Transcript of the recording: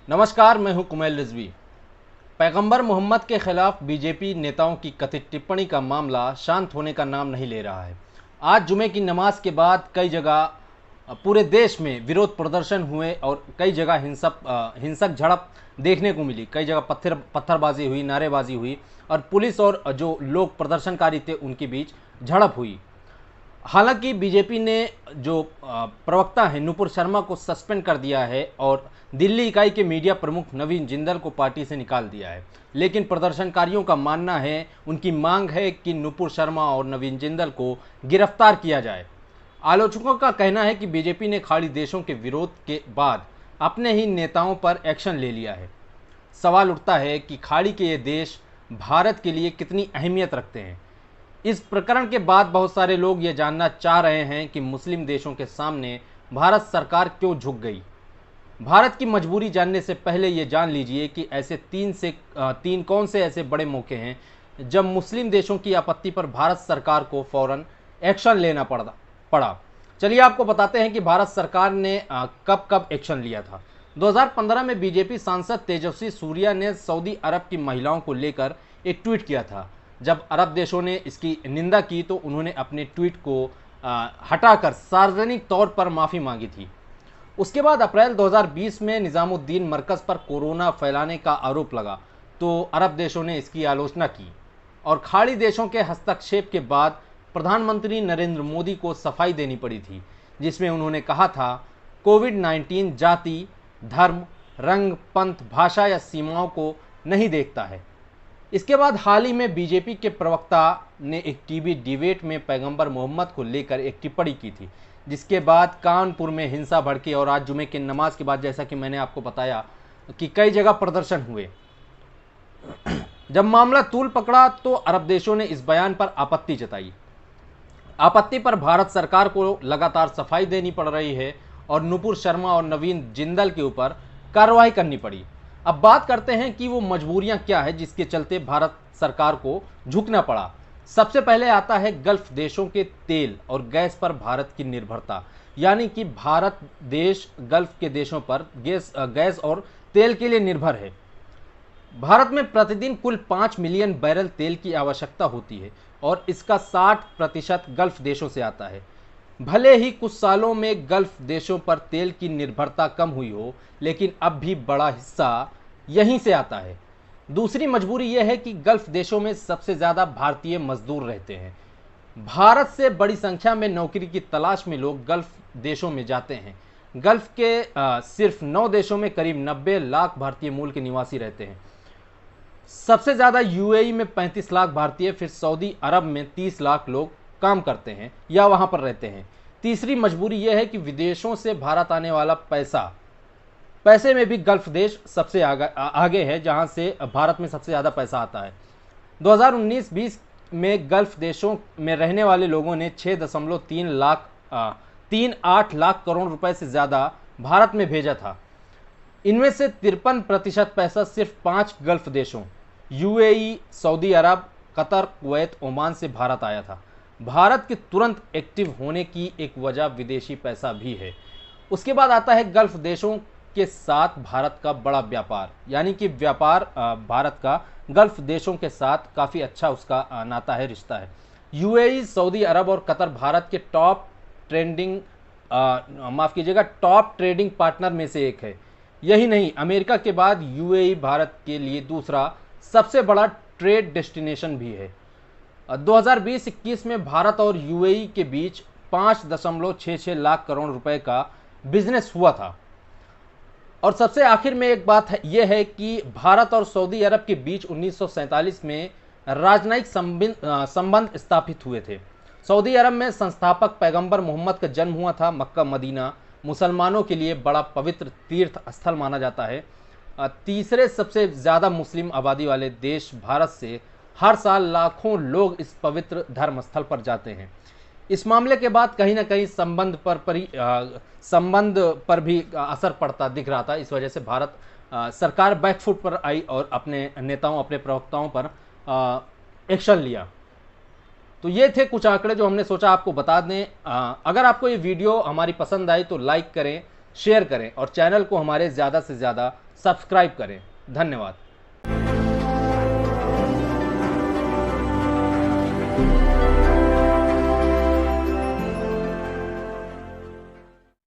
नमस्कार, मैं हूं कुमैल रिजवी। पैगंबर मोहम्मद के खिलाफ बीजेपी नेताओं की कथित टिप्पणी का मामला शांत होने का नाम नहीं ले रहा है। आज जुमे की नमाज के बाद कई जगह पूरे देश में विरोध प्रदर्शन हुए और कई जगह हिंसक झड़प देखने को मिली। कई जगह पत्थरबाजी हुई, नारेबाजी हुई और पुलिस और जो लोग प्रदर्शनकारी थे उनके बीच झड़प हुई। हालांकि बीजेपी ने जो प्रवक्ता है नुपुर शर्मा को सस्पेंड कर दिया है और दिल्ली इकाई के मीडिया प्रमुख नवीन जिंदल को पार्टी से निकाल दिया है। लेकिन प्रदर्शनकारियों का मानना है, उनकी मांग है कि नुपुर शर्मा और नवीन जिंदल को गिरफ्तार किया जाए। आलोचकों का कहना है कि बीजेपी ने खाड़ी देशों के विरोध के बाद अपने ही नेताओं पर एक्शन ले लिया है। सवाल उठता है कि खाड़ी के ये देश भारत के लिए कितनी अहमियत रखते हैं। इस प्रकरण के बाद बहुत सारे लोग ये जानना चाह रहे हैं कि मुस्लिम देशों के सामने भारत सरकार क्यों झुक गई। भारत की मजबूरी जानने से पहले ये जान लीजिए कि ऐसे तीन कौन से ऐसे बड़े मौके हैं जब मुस्लिम देशों की आपत्ति पर भारत सरकार को फौरन एक्शन लेना पड़ा। चलिए आपको बताते हैं कि भारत सरकार ने कब कब एक्शन लिया था। 2015 में बीजेपी सांसद तेजस्वी सूर्या ने सऊदी अरब की महिलाओं को लेकर एक ट्वीट किया था। जब अरब देशों ने इसकी निंदा की तो उन्होंने अपने ट्वीट को हटाकर सार्वजनिक तौर पर माफ़ी मांगी थी। उसके बाद अप्रैल 2020 में निज़ामुद्दीन मरकज़ पर कोरोना फैलाने का आरोप लगा तो अरब देशों ने इसकी आलोचना की और खाड़ी देशों के हस्तक्षेप के बाद प्रधानमंत्री नरेंद्र मोदी को सफाई देनी पड़ी थी, जिसमें उन्होंने कहा था कोविड-19 जाति, धर्म, रंग, पंथ, भाषा या सीमाओं को नहीं देखता है। इसके बाद हाल ही में बीजेपी के प्रवक्ता ने एक टीवी डिबेट में पैगंबर मोहम्मद को लेकर एक टिप्पणी की थी, जिसके बाद कानपुर में हिंसा भड़की और आज जुमे की नमाज के बाद जैसा कि मैंने आपको बताया कि कई जगह प्रदर्शन हुए। जब मामला तूल पकड़ा तो अरब देशों ने इस बयान पर आपत्ति जताई। आपत्ति पर भारत सरकार को लगातार सफाई देनी पड़ रही है और नुपुर शर्मा और नवीन जिंदल के ऊपर कार्रवाई करनी पड़ी। अब बात करते हैं कि वो मजबूरियां क्या है जिसके चलते भारत सरकार को झुकना पड़ा। सबसे पहले आता है गल्फ देशों के तेल और गैस पर भारत की निर्भरता, यानी कि भारत देश गल्फ के देशों पर गैस और तेल के लिए निर्भर है। भारत में प्रतिदिन कुल 5 मिलियन बैरल तेल की आवश्यकता होती है और इसका 60% गल्फ देशों से आता है। भले ही कुछ सालों में गल्फ देशों पर तेल की निर्भरता कम हुई हो, लेकिन अब भी बड़ा हिस्सा यहीं से आता है। दूसरी मजबूरी यह है कि गल्फ देशों में सबसे ज़्यादा भारतीय मजदूर रहते हैं। भारत से बड़ी संख्या में नौकरी की तलाश में लोग गल्फ देशों में जाते हैं। गल्फ के सिर्फ 9 देशों में करीब 90 लाख भारतीय मूल के निवासी रहते हैं। सबसे ज़्यादा यूएई में 35 लाख भारतीय, फिर सऊदी अरब में 30 लाख लोग काम करते हैं या वहां पर रहते हैं। तीसरी मजबूरी यह है कि विदेशों से भारत आने वाला पैसे में भी गल्फ देश सबसे आगे है, जहां से भारत में सबसे ज़्यादा पैसा आता है। 2019-20 में गल्फ देशों में रहने वाले लोगों ने 6.38 लाख करोड़ रुपए से ज़्यादा भारत में भेजा था। इनमें से 53% पैसा सिर्फ 5 गल्फ देशों यूएई, सऊदी अरब, कतर, कुवैत, ओमान से भारत आया था। भारत के तुरंत एक्टिव होने की एक वजह विदेशी पैसा भी है। उसके बाद आता है गल्फ देशों के साथ भारत का बड़ा व्यापार, यानी कि व्यापार भारत का गल्फ देशों के साथ काफ़ी अच्छा उसका नाता है, रिश्ता है। यूएई, सऊदी अरब और कतर भारत के टॉप ट्रेडिंग पार्टनर में से एक है। यही नहीं, अमेरिका के बाद यूएई भारत के लिए दूसरा सबसे बड़ा ट्रेड डेस्टिनेशन भी है। 2020-21 में भारत और यूएई के बीच 5.66 लाख करोड़ रुपए का बिजनेस हुआ था। और सबसे आखिर में एक बात यह है कि भारत और सऊदी अरब के बीच 1947 में राजनयिक संबंध स्थापित हुए थे। सऊदी अरब में संस्थापक पैगंबर मोहम्मद का जन्म हुआ था। मक्का मदीना मुसलमानों के लिए बड़ा पवित्र तीर्थ स्थल माना जाता है। तीसरे सबसे ज़्यादा मुस्लिम आबादी वाले देश भारत से हर साल लाखों लोग इस पवित्र धर्म स्थल पर जाते हैं। इस मामले के बाद कहीं ना कहीं संबंध पर भी असर पड़ता दिख रहा था। इस वजह से भारत सरकार बैकफुट पर आई और अपने नेताओं, अपने प्रवक्ताओं पर एक्शन लिया। तो ये थे कुछ आंकड़े जो हमने सोचा आपको बता दें। अगर आपको ये वीडियो हमारी पसंद आई तो लाइक करें, शेयर करें और चैनल को हमारे ज़्यादा से ज़्यादा सब्सक्राइब करें। धन्यवाद।